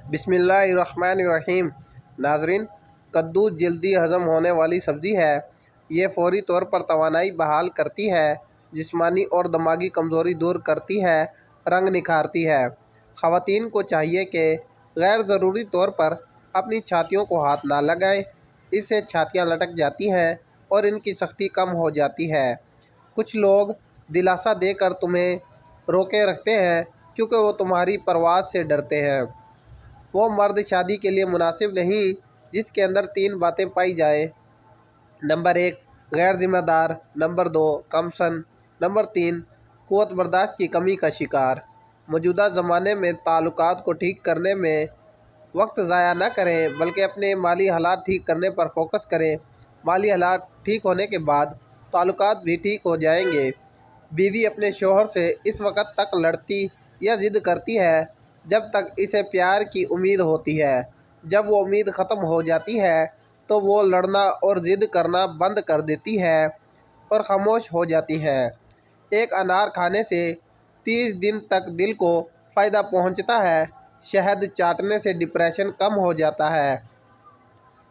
بسم اللہ الرحمن الرحیم۔ ناظرین، کدو جلدی ہضم ہونے والی سبزی ہے۔ یہ فوری طور پر توانائی بحال کرتی ہے، جسمانی اور دماغی کمزوری دور کرتی ہے، رنگ نکھارتی ہے۔ خواتین کو چاہیے کہ غیر ضروری طور پر اپنی چھاتیوں کو ہاتھ نہ لگائیں۔ اس سے چھاتیاں لٹک جاتی ہیں اور ان کی سختی کم ہو جاتی ہے۔ کچھ لوگ دلاسا دے کر تمہیں روکے رکھتے ہیں کیونکہ وہ تمہاری پرواز سے ڈرتے ہیں۔ وہ مرد شادی کے لیے مناسب نہیں جس کے اندر 3 باتیں پائی جائیں۔ نمبر 1، غیر ذمہ دار۔ نمبر 2، کم سن۔ نمبر 3، قوت برداشت کی کمی کا شکار۔ موجودہ زمانے میں تعلقات کو ٹھیک کرنے میں وقت ضائع نہ کریں بلکہ اپنے مالی حالات ٹھیک کرنے پر فوکس کریں۔ مالی حالات ٹھیک ہونے کے بعد تعلقات بھی ٹھیک ہو جائیں گے۔ بیوی اپنے شوہر سے اس وقت تک لڑتی یا ضد کرتی ہے جب تک اسے پیار کی امید ہوتی ہے۔ جب وہ امید ختم ہو جاتی ہے تو وہ لڑنا اور ضد کرنا بند کر دیتی ہے اور خاموش ہو جاتی ہے۔ ایک انار کھانے سے 30 دن تک دل کو فائدہ پہنچتا ہے۔ شہد چاٹنے سے ڈپریشن کم ہو جاتا ہے۔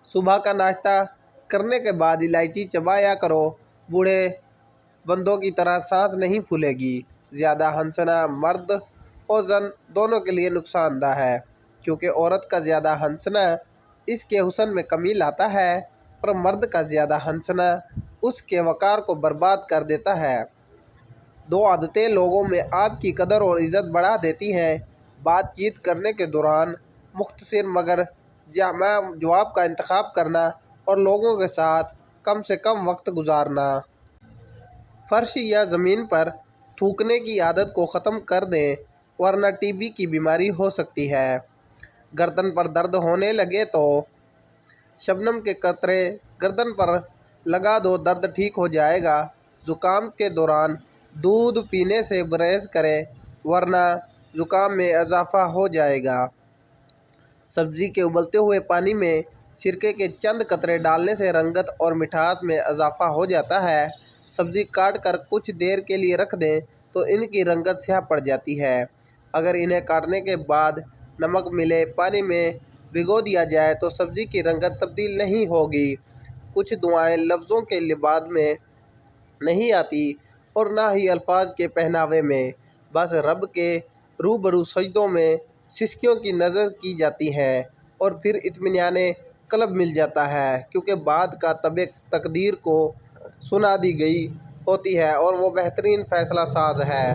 صبح کا ناشتہ کرنے کے بعد الائچی چبایا کرو۔ بوڑھے بندوں کی طرح سانس نہیں پھولے گی۔ زیادہ ہنسنا مرد اور زن دونوں کے لیے نقصان دہ ہے، کیونکہ عورت کا زیادہ ہنسنا اس کے حسن میں کمی لاتا ہے اور مرد کا زیادہ ہنسنا اس کے وقار کو برباد کر دیتا ہے۔ 2 عادتیں لوگوں میں آپ کی قدر اور عزت بڑھا دیتی ہیں۔ بات چیت کرنے کے دوران مختصر مگر جامع جواب کا انتخاب کرنا اور لوگوں کے ساتھ کم سے کم وقت گزارنا۔ فرش یا زمین پر تھوکنے کی عادت کو ختم کر دیں ورنہ ٹی بی کی بیماری ہو سکتی ہے۔ گردن پر درد ہونے لگے تو شبنم کے قطرے گردن پر لگا دو، درد ٹھیک ہو جائے گا۔ زکام کے دوران دودھ پینے سے پرہیز کریں ورنہ زکام میں اضافہ ہو جائے گا۔ سبزی کے ابلتے ہوئے پانی میں سرکے کے چند قطرے ڈالنے سے رنگت اور مٹھاس میں اضافہ ہو جاتا ہے۔ سبزی کاٹ کر کچھ دیر کے لیے رکھ دیں تو ان کی رنگت سیاہ پڑ جاتی ہے۔ اگر انہیں کاٹنے کے بعد نمک ملے پانی میں بھگو دیا جائے تو سبزی کی رنگت تبدیل نہیں ہوگی۔ کچھ دعائیں لفظوں کے لباس میں نہیں آتی اور نہ ہی الفاظ کے پہناوے میں، بس رب کے روبرو سجدوں میں سسکیوں کی نذر کی جاتی ہیں اور پھر اطمینان قلب مل جاتا ہے، کیونکہ بعد کا تقدیر کو سنا دی گئی ہوتی ہے اور وہ بہترین فیصلہ ساز ہے۔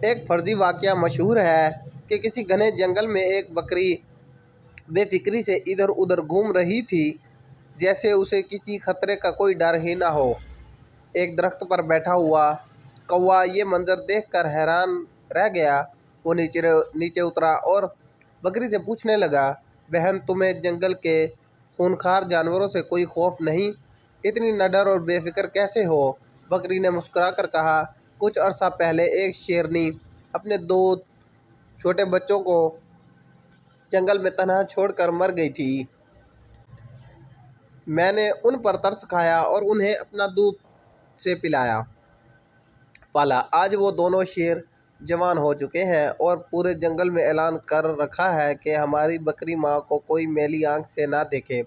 ایک فرضی واقعہ مشہور ہے کہ کسی گھنے جنگل میں ایک بکری بے فکری سے ادھر ادھر گھوم رہی تھی جیسے اسے کسی خطرے کا کوئی ڈر ہی نہ ہو۔ ایک درخت پر بیٹھا ہوا کوا یہ منظر دیکھ کر حیران رہ گیا۔ وہ نیچے اترا اور بکری سے پوچھنے لگا، بہن، تمہیں جنگل کے خونخوار جانوروں سے کوئی خوف نہیں؟ اتنی نڈر اور بے فکر کیسے ہو؟ بکری نے مسکرا کر کہا، کچھ عرصہ پہلے ایک شیرنی اپنے 2 چھوٹے بچوں کو جنگل میں تنہا چھوڑ کر مر گئی تھی۔ میں نے ان پر ترس کھایا اور انہیں اپنا دودھ سے پالا۔ آج وہ دونوں شیر جوان ہو چکے ہیں اور پورے جنگل میں اعلان کر رکھا ہے کہ ہماری بکری ماں کو کوئی میلی آنکھ سے نہ دیکھے۔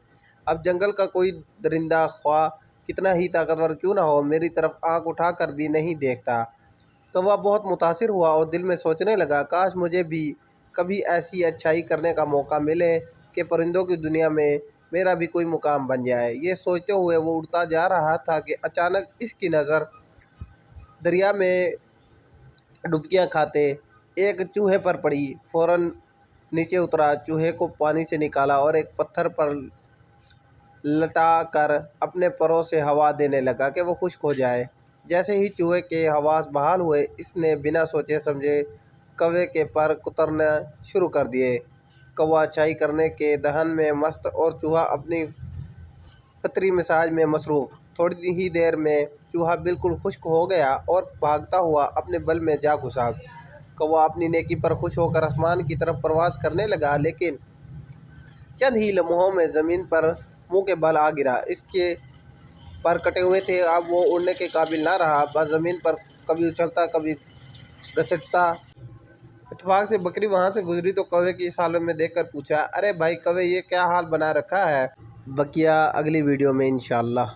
اب جنگل کا کوئی درندہ خواہ کتنا ہی طاقتور کیوں نہ ہو، میری طرف آنکھ اٹھا کر بھی نہیں دیکھتا۔ کوا بہت متاثر ہوا اور دل میں سوچنے لگا، کاش مجھے بھی کبھی ایسی اچھائی کرنے کا موقع ملے کہ پرندوں کی دنیا میں میرا بھی کوئی مقام بن جائے۔ یہ سوچتے ہوئے وہ اڑتا جا رہا تھا کہ اچانک اس کی نظر دریا میں ڈبکیاں کھاتے ایک چوہے پر پڑی۔ فوراً نیچے اترا، چوہے کو پانی سے نکالا اور ایک پتھر پر لٹا کر اپنے پروں سے ہوا دینے لگا کہ وہ خشک ہو جائے۔ جیسے ہی چوہے کے حواس بحال ہوئے، اس نے بنا سوچے سمجھے کوے کے پر کترنا شروع کر دیے۔ کوا اچھائی کرنے کے دہن میں مست اور چوہا اپنی فطری مزاج میں مصروف۔ تھوڑی ہی دیر میں چوہا بالکل خشک ہو گیا اور بھاگتا ہوا اپنے بل میں جا گھسا۔ کوا اپنی نیکی پر خوش ہو کر آسمان کی طرف پرواز کرنے لگا، لیکن چند ہی لمحوں میں زمین پر منہ کے بل آ گرا۔ اس کے پر کٹے ہوئے تھے، اب وہ اڑنے کے قابل نہ رہا، بس زمین پر کبھی اچھلتا کبھی گھسٹتا اتفاق سے بکری وہاں سے گزری تو کوے کی اس حالت میں دیکھ کر پوچھا، ارے بھائی کوے، یہ کیا حال بنا رکھا ہے؟ بقیہ اگلی ویڈیو میں انشاءاللہ۔